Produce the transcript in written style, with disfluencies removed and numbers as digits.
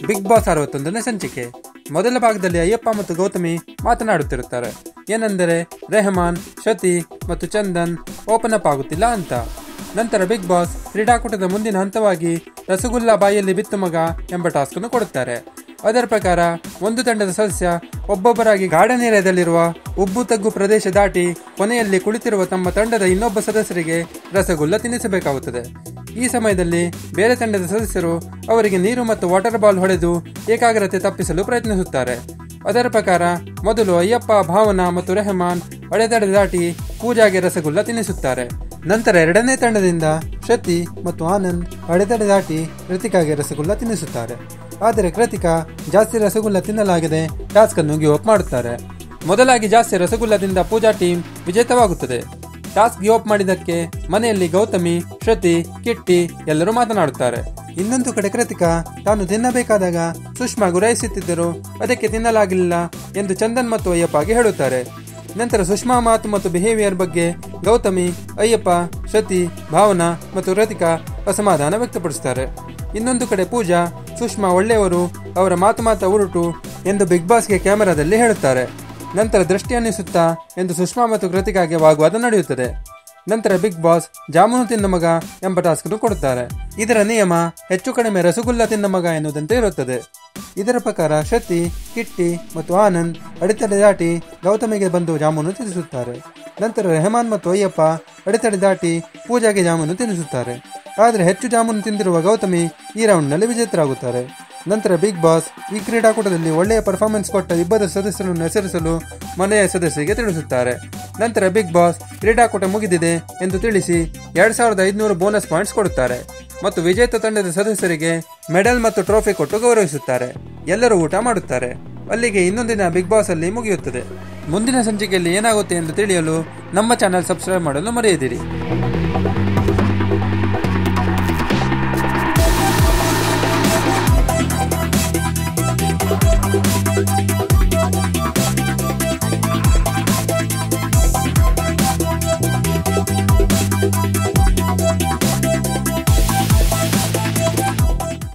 Big boss 61ನೇ ಸಂಚಿಕೆ. ಮೊದಲ ಭಾಗದಲ್ಲಿ ಅಯ್ಯಪ್ಪ ಮತ್ತು ಗೌತಮಿ ಮಾತನಾಡುತ್ತಿರುತ್ತಾರೆ. ಏನೆಂದರೆ ರೆಹಮಾನ್, ಶ್ರುತಿ ಮತ್ತು ಚಂದನ್ ಓಪನ್ ಅಪ್ ಆಗುತ್ತಿಲ್ಲ ಅಂತ. ನಂತರ ಬಿಗ್ ಬಾಸ್ ಕ್ರೀಡಾಕೂಟದ ಮುಂದಿನ ಹಂತವಾಗಿ ರಸಗುಲ್ಲಾ ಬಾಯಲ್ಲಿ ಬಿತ್ತು ಮಗ ಎಂಬ ಟಾಸ್ಕ್ ಅನ್ನು ಕೊಡುತ್ತಾರೆ. ಅದರ ಪ್ರಕಾರ ಒಂದು ತಂಡದ ಸದಸ್ಯ ಒಬ್ಬೊಬ್ಬರಾಗಿ ಗಾರ್ಡನ್ ಏರಿಯಾದಲ್ಲಿರುವ ಉಬ್ಬು ತಗ್ಗು ಪ್ರದೇಶ ದಾಟಿ ಕೊನೆಯಲ್ಲಿ ಕುಳಿತಿರುವ ತಮ್ಮ ತಂಡದ ಇನ್ನೊಬ್ಬ ಸದಸ್ಯರಿಗೆ ರಸಗುಲ್ಲ ತಿನ್ನಿಸಬೇಕಾಗುತ್ತದೆ. ಈ ಸಮಯದಲ್ಲಿ ಬೇರೆ ತಂಡದ ಸದಸ್ಯರು ಅವರಿಗೆ ನೀರು ಮತ್ತು ವಾಟರ್ ಬಾಲ್ ಹೊಡೆದು ಏಕಾಗ್ರತೆ ತಪ್ಪಿಸಲು ಪ್ರಯತ್ನಿಸುತ್ತಾರೆ. ಅದರ ಪ್ರಕಾರ ಮೊದಲು ಅಯ್ಯಪ್ಪ, ಭಾವನಾ ಮತ್ತು ರೆಹಮಾನ್ ಅಡೆತಡೆ ದಾಟಿ ಪೂಜಾಗೆ ರಸಗುಲ್ಲ ತಿನ್ನಿಸುತ್ತಾರೆ. ನಂತರ ಎರಡನೇ ತಂಡದಿಂದ ಶ್ರುತಿ ಮತ್ತು ಆನಂದ್ ಅಡೆತಡೆ ದಾಟಿ ಕೃತಿಕಾಗೆ ರಸಗುಲ್ಲ ತಿನ್ನಿಸುತ್ತಾರೆ. ಆದರೆ ಕೃತಿಕಾ ಜಾಸ್ತಿ ರಸಗುಲ್ಲ ತಿನ್ನಲಾಗದೆ ಟಾಸ್ಕ್ ಅನ್ನು ಗಿವ್ ಅಪ್ ಮಾಡುತ್ತಾರೆ. ಮೊದಲಾಗಿ ಜಾಸ್ತಿ ರಸಗುಲ್ಲದಿಂದ ಪೂಜಾ ಟೀಮ್ ವಿಜೇತವಾಗುತ್ತದೆ. ಟಾಸ್ಕ್ ಗಿವ್ ಅಪ್ ಮಾಡಿದ್ದಕ್ಕೆ ಮನೆಯಲ್ಲಿ ಗೌತಮಿ, ಶ್ರುತಿ, ಕಿಟ್ಟಿ ಎಲ್ಲರೂ ಮಾತನಾಡುತ್ತಾರೆ. ಇನ್ನೊಂದು ಕಡೆ ಕೃತಿಕಾ ತಾನು ತಿನ್ನಬೇಕಾದಾಗ ಸುಷ್ಮಾ ಗುರಾಯಿಸುತ್ತಿದ್ದರು, ಅದಕ್ಕೆ ತಿನ್ನಲಾಗಿಲ್ಲ ಎಂದು ಚಂದನ್ ಮತ್ತು ಅಯ್ಯಪ್ಪಗೆ ಹೇಳುತ್ತಾರೆ. ನಂತರ ಸುಷ್ಮಾ ಮಾತು ಮತ್ತು ಬಿಹೇವಿಯರ್ ಬಗ್ಗೆ ಗೌತಮಿ, ಅಯ್ಯಪ್ಪ, ಶ್ರುತಿ, ಭಾವನಾ ಮತ್ತು ಕೃತಿಕಾ ಅಸಮಾಧಾನ ವ್ಯಕ್ತಪಡಿಸುತ್ತಾರೆ. ಇನ್ನೊಂದು ಕಡೆ ಪೂಜಾ, ಸುಷ್ಮಾ ಒಳ್ಳೆಯವರು, ಅವರ ಮಾತು ಉರುಟು ಎಂದು ಬಿಗ್ ಬಾಸ್ಗೆ ಕ್ಯಾಮೆರಾದಲ್ಲಿ ಹೇಳುತ್ತಾರೆ. ನಂತರ ದೃಷ್ಟಿ ಅನ್ನಿಸುತ್ತಾ ಎಂದು ಸುಷ್ಮಾ ಮತ್ತು ಕೃತಿಕಾಗೆ ವಾಗ್ವಾದ ನಡೆಯುತ್ತದೆ. ನಂತರ ಬಿಗ್ ಬಾಸ್ ಜಾಮೂನು ತಿನ್ನ ಮಗ ಎಂಬ ಟಾಸ್ಕ್ ಅನ್ನು ಕೊಡುತ್ತಾರೆ. ಇದರ ನಿಯಮ ಹೆಚ್ಚು ಕಡಿಮೆ ರಸಗುಲ್ಲ ತಿನ್ನ ಮಗ ಎನ್ನುವುದಂತೆ ಇರುತ್ತದೆ. ಇದರ ಪ್ರಕಾರ ಶ್ರುತಿ, ಕಿಟ್ಟಿ ಮತ್ತು ಆನಂದ್ ಅಡೆತಡೆ ದಾಟಿ ಗೌತಮಿಗೆ ಬಂದು ಜಾಮೂನು ತಿನ್ನಿಸುತ್ತಾರೆ. ನಂತರ ರೆಹಮಾನ್ ಮತ್ತು ಅಯ್ಯಪ್ಪ ಅಡೆತಡೆ ದಾಟಿ ಪೂಜಾಗೆ ಜಾಮೂನು ತಿನ್ನಿಸುತ್ತಾರೆ. ಆದರೆ ಹೆಚ್ಚು ಜಾಮೂನು ತಿಂದಿರುವ ಗೌತಮಿ ಈ ರೌಂಡ್ನಲ್ಲಿ ವಿಜೇತರಾಗುತ್ತಾರೆ. ನಂತರ ಬಿಗ್ ಬಾಸ್ ಈ ಕ್ರೀಡಾಕೂಟದಲ್ಲಿ ಒಳ್ಳೆಯ ಪರ್ಫಾರ್ಮೆನ್ಸ್ ಕೊಟ್ಟ ಇಬ್ಬರು ಸದಸ್ಯರನ್ನು ಹೆಸರಿಸಲು ಮನೆಯ ಸದಸ್ಯರಿಗೆ ತಿಳಿಸುತ್ತಾರೆ. ನಂತರ ಬಿಗ್ ಬಾಸ್ ಕ್ರೀಡಾಕೂಟ ಮುಗಿದಿದೆ ಎಂದು ತಿಳಿಸಿ 2500 ಬೋನಸ್ ಪಾಯಿಂಟ್ಸ್ ಕೊಡುತ್ತಾರೆ ಮತ್ತು ವಿಜೇತ ತಂಡದ ಸದಸ್ಯರಿಗೆ ಮೆಡಲ್ ಮತ್ತು ಟ್ರೋಫಿ ಕೊಟ್ಟು ಗೌರವಿಸುತ್ತಾರೆ. ಎಲ್ಲರೂ ಊಟ ಮಾಡುತ್ತಾರೆ. ಅಲ್ಲಿಗೆ ಇನ್ನೊಂದಿನ ಬಿಗ್ ಬಾಸ್ ಅಲ್ಲಿ ಮುಗಿಯುತ್ತದೆ. ಮುಂದಿನ ಸಂಚಿಕೆಯಲ್ಲಿ ಏನಾಗುತ್ತೆ ಎಂದು ತಿಳಿಯಲು ನಮ್ಮ ಚಾನೆಲ್ ಸಬ್ಸ್ಕ್ರೈಬ್ ಮಾಡಲು ಮರೆಯದಿರಿ.